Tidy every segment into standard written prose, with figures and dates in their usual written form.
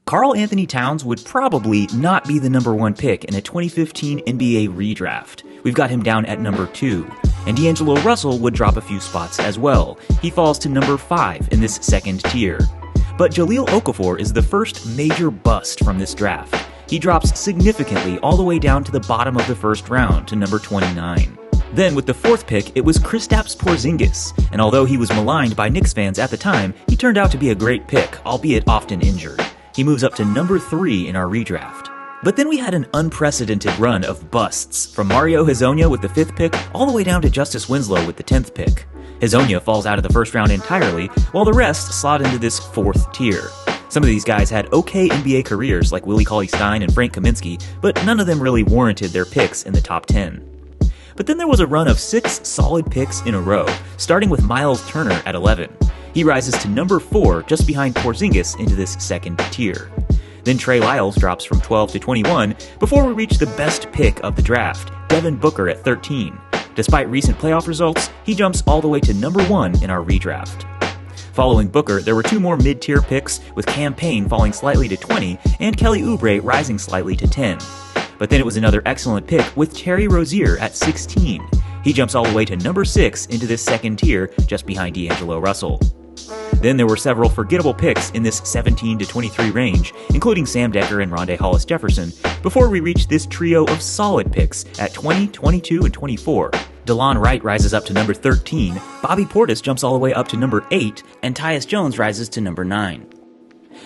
Karl Anthony Towns would probably not be the number 1 pick in a 2015 NBA redraft. We've got him down at number 2. And D'Angelo Russell would drop a few spots as well. He falls to number 5 in this second tier. But Jahlil Okafor is the first major bust from this draft. He drops significantly all the way down to the bottom of the first round to number 29. Then with the 4th pick, it was Kristaps Porzingis, and although he was maligned by Knicks fans at the time, he turned out to be a great pick, albeit often injured. He moves up to number 3 in our redraft. But then we had an unprecedented run of busts, from Mario Hezonja with the 5th pick all the way down to Justice Winslow with the 10th pick. Hezonja falls out of the first round entirely, while the rest slot into this 4th tier. Some of these guys had okay NBA careers like Willie Cauley-Stein and Frank Kaminsky, but none of them really warranted their picks in the top 10. But then there was a run of 6 solid picks in a row, starting with Miles Turner at 11. He rises to number 4 just behind Porzingis into this second tier. Then Trey Lyles drops from 12 to 21 before we reach the best pick of the draft, Devin Booker at 13. Despite recent playoff results, he jumps all the way to number 1 in our redraft. Following Booker, there were 2 more mid-tier picks, with Cam Payne falling slightly to 20 and Kelly Oubre rising slightly to 10. But then it was another excellent pick with Terry Rozier at 16. He jumps all the way to number 6 into this second tier, just behind D'Angelo Russell. Then there were several forgettable picks in this 17 to 23 range, including Sam Dekker and Rondae Hollis-Jefferson, before we reach this trio of solid picks at 20, 22, and 24. DeLon Wright rises up to number 13, Bobby Portis jumps all the way up to number 8, and Tyus Jones rises to number 9.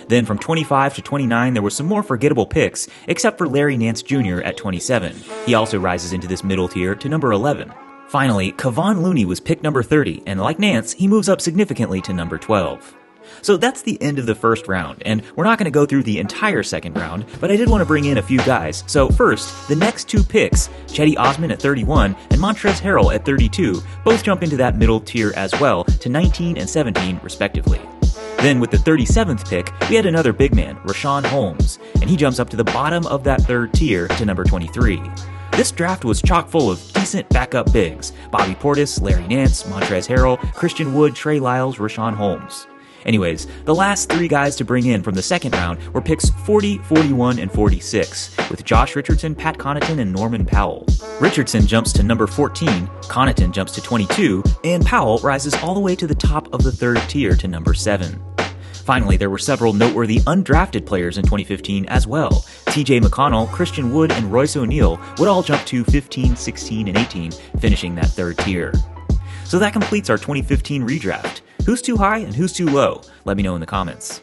Then from 25 to 29, there were some more forgettable picks, except for Larry Nance Jr. at 27. He also rises into this middle tier to number 11. Finally, Kevon Looney was picked number 30, and like Nance, he moves up significantly to number 12. So that's the end of the first round, and we're not going to go through the entire second round, but I did want to bring in a few guys. So first, the next 2 picks, Cedi Osman at 31 and Montrezl Harrell at 32, both jump into that middle tier as well, to 19 and 17 respectively. Then with the 37th pick, we had another big man, Richaun Holmes, and he jumps up to the bottom of that 3rd tier to number 23. This draft was chock full of decent backup bigs: Bobby Portis, Larry Nance, Montrezl Harrell, Christian Wood, Trey Lyles, Richaun Holmes. Anyways, the last 3 guys to bring in from the second round were picks 40, 41, and 46, with Josh Richardson, Pat Connaughton, and Norman Powell. Richardson jumps to number 14, Connaughton jumps to 22, and Powell rises all the way to the top of the 3rd tier to number 7. Finally, there were several noteworthy undrafted players in 2015 as well. TJ McConnell, Christian Wood, and Royce O'Neal would all jump to 15, 16, and 18, finishing that 3rd tier. So that completes our 2015 redraft. Who's too high and who's too low? Let me know in the comments.